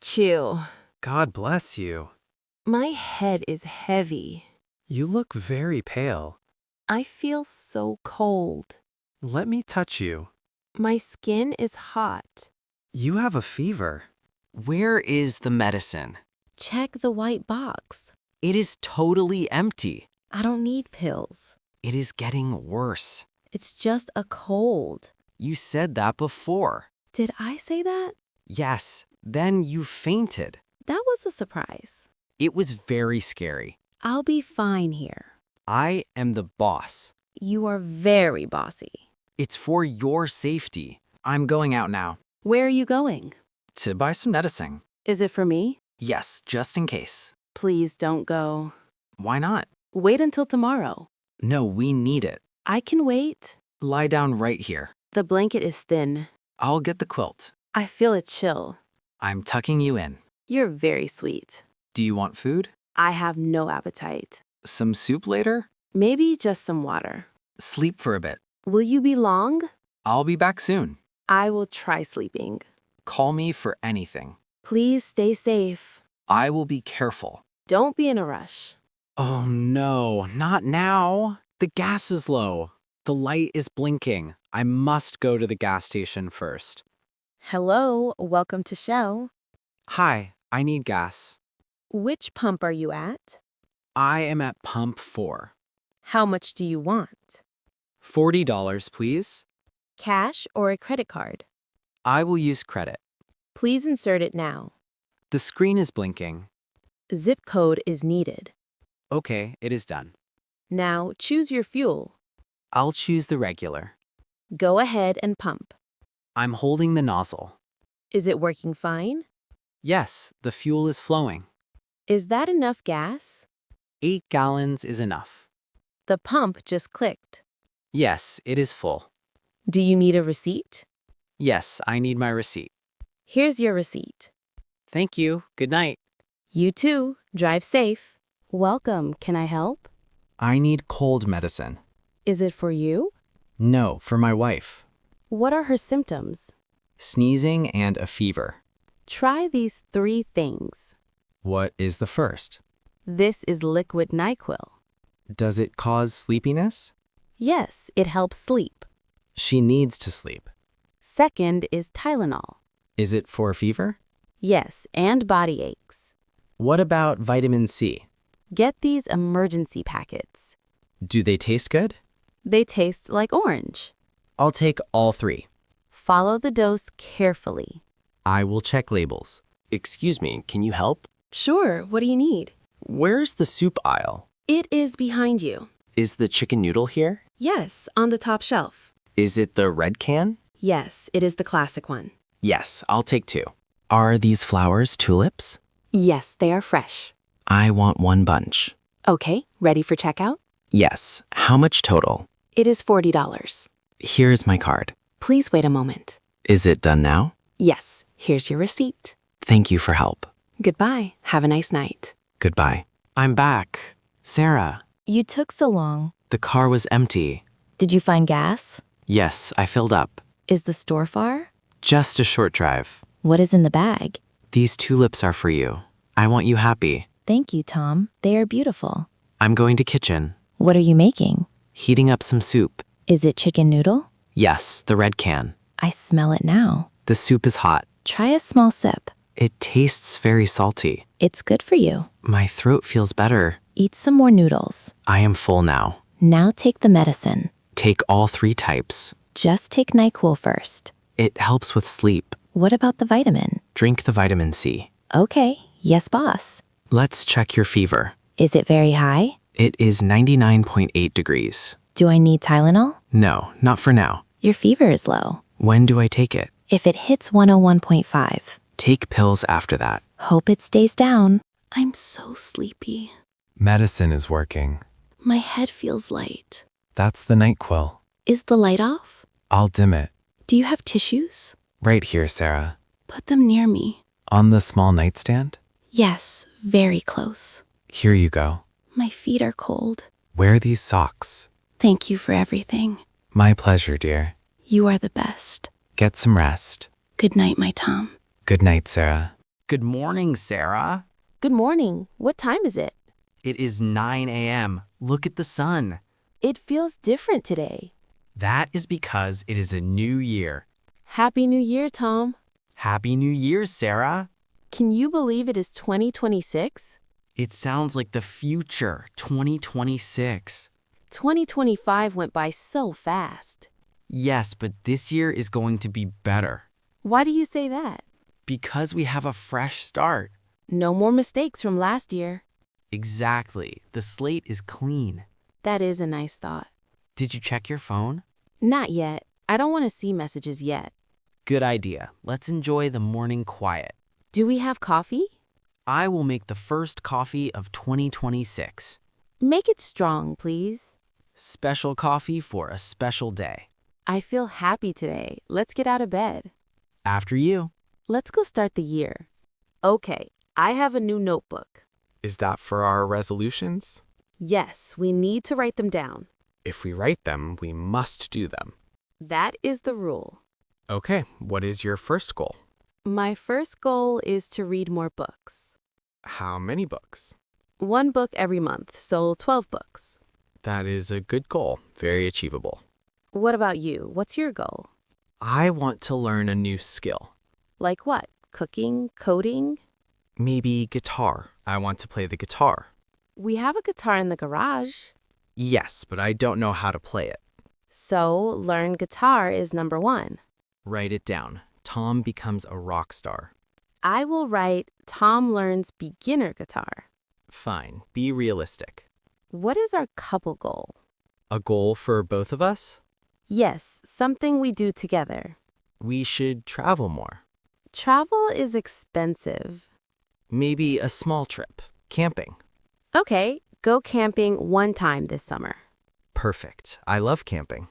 Chill. God bless you. My head is heavy. You look very pale. I feel so cold. Let me touch you. My skin is hot. You have a fever. Where is the medicine? Check the white box. It is totally empty. I don't need pills. It is getting worse. It's just a cold. You said that before. Did I say that? Yes, then you fainted. That was a surprise. It was very scary. I'll be fine here. I am the boss. You are very bossy. It's for your safety. I'm going out now. Where are you going? To buy some medicine. Is it for me? Yes, just in case. Please don't go. Why not? Wait until tomorrow. No, we need it. I can wait. Lie down right here. The blanket is thin. I'll get the quilt. I feel a chill. I'm tucking you in. You're very sweet. Do you want food? I have no appetite. Some soup later? Maybe just some water. Sleep for a bit. Will you be long? I'll be back soon. I will try sleeping. Call me for anything. Please stay safe. I will be careful. Don't be in a rush. Oh no, not now. The gas is low. The light is blinking. I must go to the gas station first. Hello, welcome to Shell. Hi, I need gas. Which pump are you at? I am at pump 4. How much do you want? $40, please. Cash or a credit card? I will use credit. Please insert it now. The screen is blinking. Zip code is needed. Okay, it is done. Now choose your fuel. I'll choose the regular. Go ahead and pump. I'm holding the nozzle. Is it working fine? Yes, the fuel is flowing. Is that enough gas? 8 gallons is enough. The pump just clicked. Yes, it is full. Do you need a receipt? Yes, I need my receipt. Here's your receipt. Thank you. Good night. You too. Drive safe. Welcome. Can I help? I need cold medicine. Is it for you? No, for my wife. What are her symptoms? Sneezing and a fever. Try these 3 things. What is the first? This is liquid NyQuil. Does it cause sleepiness? Yes, it helps sleep. She needs to sleep. Second is Tylenol. Is it for fever? Yes, and body aches. What about vitamin C? Get these emergency packets. Do they taste good? They taste like orange. I'll take all 3. Follow the dose carefully. I will check labels. Excuse me, can you help? Sure, what do you need? Where's the soup aisle? It is behind you. Is the chicken noodle here? Yes, on the top shelf. Is it the red can? Yes, it is the classic one. Yes, I'll take 2. Are these flowers tulips? Yes, they are fresh. I want 1 bunch. Okay, ready for checkout? Yes, how much total? It is $40. Here's my card. Please wait a moment. Is it done now? Yes, here's your receipt. Thank you for help. Goodbye. Have a nice night. Goodbye. I'm back. Sarah, You took so long. the car was empty. Did you find gas? Yes, I filled up. Is the store far? Just a short drive. What is in the bag? These tulips are for you. I want you happy. Thank you, Tom. They are beautiful. I'm going to kitchen. What are you making? Heating up some soup. Is it chicken noodle? Yes, the red can. I smell it now. The soup is hot. Try a small sip. It tastes very salty. It's good for you. My throat feels better. Eat some more noodles. I am full now. Now take the medicine. Take all 3 types. Just take NyQuil first. It helps with sleep. What about the vitamin? Drink the vitamin C. Okay, yes, boss. Let's check your fever. Is it very high? It is 99.8 degrees. Do I need Tylenol? No, not for now. Your fever is low. When do I take it? If it hits 101.5, Take pills after that. hope it stays down. I'm so sleepy. Medicine is working. My head feels light. That's the NyQuil. Is the light off? I'll dim it. Do you have tissues? Right here, Sarah. Put them near me. On the small nightstand? Yes, very close. Here you go. My feet are cold. Wear these socks. Thank you for everything. My pleasure, dear. You are the best. Get some rest. Good night, my Tom. Good night, Sarah. Good morning, Sarah. Good morning. What time is it? It is 9 a.m. Look at the sun. It feels different today. That is because it is a new year. Happy New Year, Tom. Happy New Year, Sarah. Can you believe it is 2026? It sounds like the future, 2026. 2025 went by so fast. Yes, but this year is going to be better Why do you say that? because we have a fresh start. No more mistakes from last year. Exactly. The slate is clean. That is a nice thought. Did you check your phone? Not yet. I don't want to see messages yet. Good idea. Let's enjoy the morning quiet. Do we have coffee? I will make the first coffee of 2026. Make it strong, please. Special coffee for a special day. I feel happy today. Let's get out of bed. After you. Let's go start the year. Okay, I have a new notebook. Is that for our resolutions? Yes, we need to write them down. If we write them, we must do them. That is the rule. Okay, what is your first goal? My first goal is to read more books. How many books? 1 book every month, so 12 books. That is a good goal, very achievable. What about you? What's your goal? I want to learn a new skill. Like what? Cooking? Coding? Maybe guitar. I want to play the guitar. We have a guitar in the garage. Yes, but I don't know how to play it. So, learn guitar is number 1. Write it down. Tom becomes a rock star. I will write Tom learns beginner guitar. Fine, be realistic. What is our couple goal? A goal for both of us? Yes, something we do together. We should travel more. Travel is expensive. Maybe a small trip. Camping. Okay, go camping 1 time this summer. Perfect. I love camping.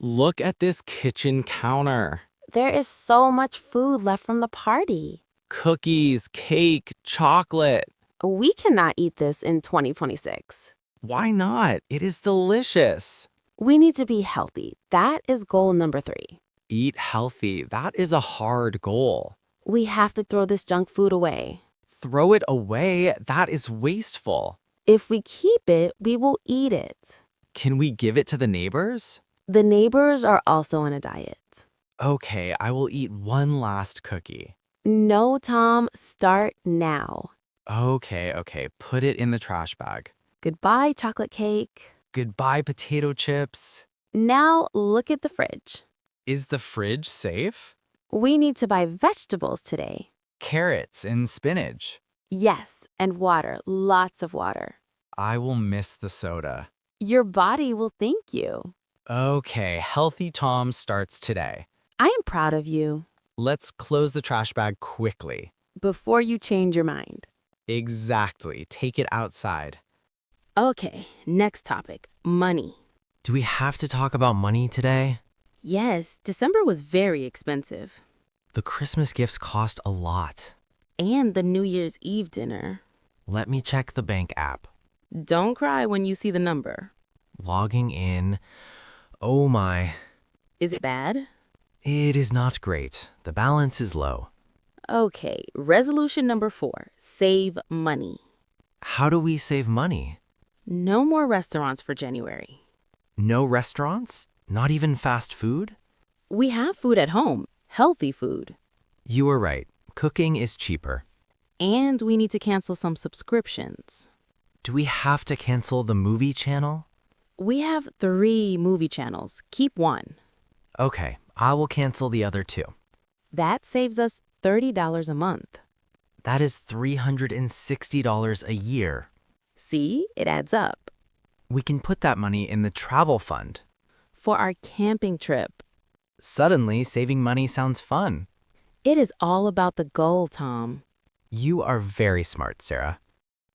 Look at this kitchen counter. There is so much food left from the party. Cookies, cake, chocolate. We cannot eat this in 2026. Why not? It is delicious. We need to be healthy. That is goal number 3. Eat healthy. That is a hard goal. We have to throw this junk food away. Throw it away. That is wasteful. If we keep it, we will eat it. Can we give it to the neighbors? The neighbors are also on a diet. Okay, I will eat one last cookie. No, Tom, start now. Okay. Put it in the trash bag. Goodbye, chocolate cake. Goodbye, potato chips. Now look at the fridge. Is the fridge safe? We need to buy vegetables today. Carrots and spinach. Yes, and water, lots of water. I will miss the soda. Your body will thank you. Okay, Healthy Tom starts today. I am proud of you. Let's close the trash bag quickly. Before you change your mind. Exactly. Take it outside. Okay, next topic, money. Do we have to talk about money today? Yes, December was very expensive. The Christmas gifts cost a lot. And the New Year's Eve dinner. Let me check the bank app. Don't cry when you see the number. Logging in. Oh my. Is it bad? It is not great. The balance is low. Okay, resolution number 4, save money. How do we save money? No more restaurants for January. No restaurants? Not even fast food? We have food at home, healthy food. You were right. Cooking is cheaper. And we need to cancel some subscriptions. Do we have to cancel the movie channel? We have 3 movie channels. Keep 1. Okay, I will cancel the other 2. That saves us $30 a month. That is $360 a year. See, it adds up. We can put that money in the travel fund. For our camping trip. Suddenly, saving money sounds fun. It is all about the goal, Tom. You are very smart, Sarah.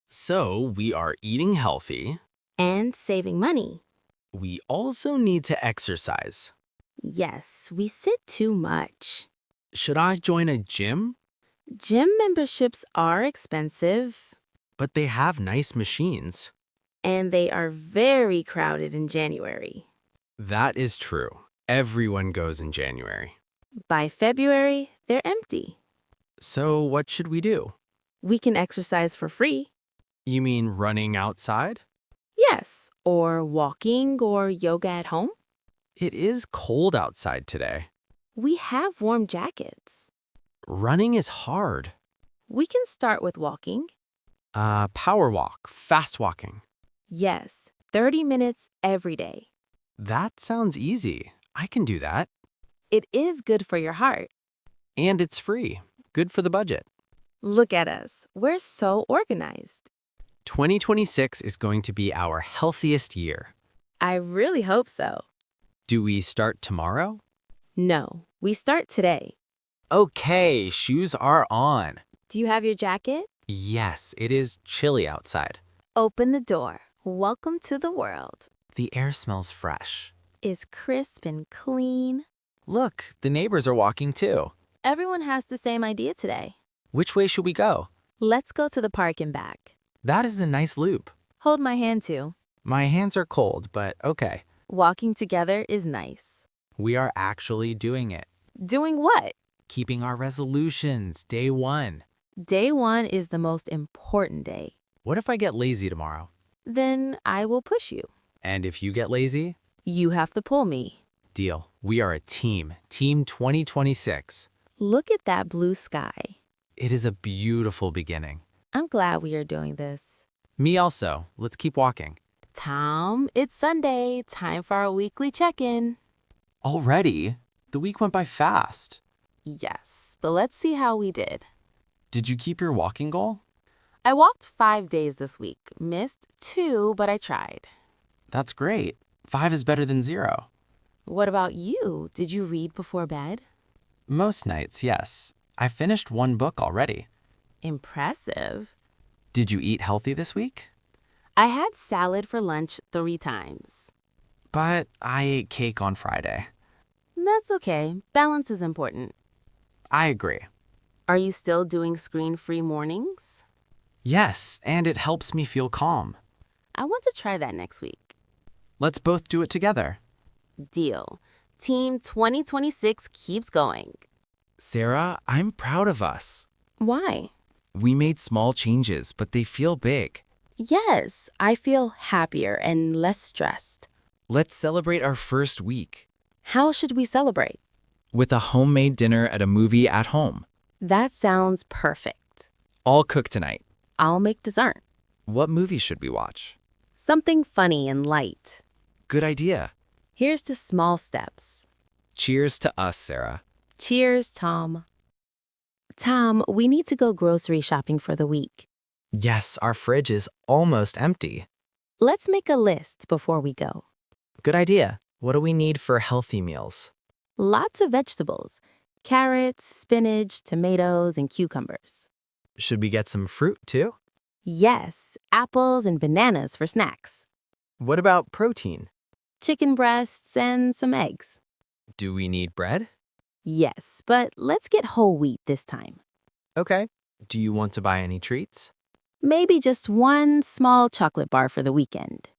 So, we are eating healthy. And saving money. We also need to exercise. Yes, we sit too much. Should I join a gym? Gym memberships are expensive. But they have nice machines. And they are very crowded in January. That is true. Everyone goes in January. By February, they're empty. So, what should we do? We can exercise for free. You mean running outside? Yes, or walking or yoga at home. It is cold outside today. We have warm jackets. Running is hard. We can start with walking. Power walk, fast walking. Yes, 30 minutes every day. That sounds easy. I can do that. It is good for your heart. And it's free. Good for the budget. Look at us. We're so organized. 2026 is going to be our healthiest year. I really hope so. Do we start tomorrow? No, we start today. Okay, shoes are on. Do you have your jacket? Yes, it is chilly outside. Open the door. Welcome to the world. The air smells fresh. Is crisp and clean. Look, the neighbors are walking too. Everyone has the same idea today. Which way should we go? Let's go to the park and back. That is a nice loop. Hold my hand too. My hands are cold, but okay. Walking together is nice. We are actually doing it. Doing what? Keeping our resolutions, day one. Day one is the most important day. What if I get lazy tomorrow? Then I will push you. And if you get lazy? You have to pull me. Deal. We are a team. Team 2026. Look at that blue sky. It is a beautiful beginning. I'm glad we are doing this. Me also. Let's keep walking. Tom, it's Sunday. Time for our weekly check-in. Already? The week went by fast. Yes, but let's see how we did. Did you keep your walking goal? I walked 5 days this week. Missed 2, but I tried. That's great. 5 is better than 0. What about you? Did you read before bed? Most nights, yes. I finished 1 book already. Impressive. Did you eat healthy this week? I had salad for lunch 3 times. But I ate cake on Friday. That's okay. Balance is important. I agree. Are you still doing screen-free mornings? Yes, and it helps me feel calm. I want to try that next week. Let's both do it together. Deal. Team 2026 keeps going. Sarah, I'm proud of us. Why? We made small changes, but they feel big. Yes, I feel happier and less stressed. Let's celebrate our first week How should we celebrate? with a homemade dinner at a movie at home. That sounds perfect. All cooked tonight. I'll make dessert. What movie should we watch? Something funny and light. Good idea. Here's to small steps. Cheers to us, Sarah. Cheers, Tom. Tom, we need to go grocery shopping for the week. Yes, our fridge is almost empty. Let's make a list before we go. Good idea. What do we need for healthy meals? Lots of vegetables. Carrots, spinach, tomatoes, and cucumbers. Should we get some fruit too? Yes, apples and bananas for snacks. What about protein? Chicken breasts and some eggs. Do we need bread? Yes, but let's get whole wheat this time. Okay. Do you want to buy any treats? Maybe just 1 small chocolate bar for the weekend.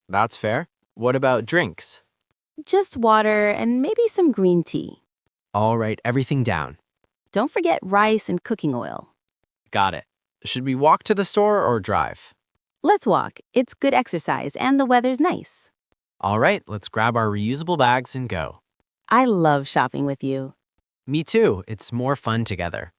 That's fair. What about drinks? Just water and maybe some green tea. I'll write everything down. Don't forget rice and cooking oil. Got it. Should we walk to the store or drive? Let's walk. It's good exercise and the weather's nice. All right, let's grab our reusable bags and go. I love shopping with you. Me too. It's more fun together.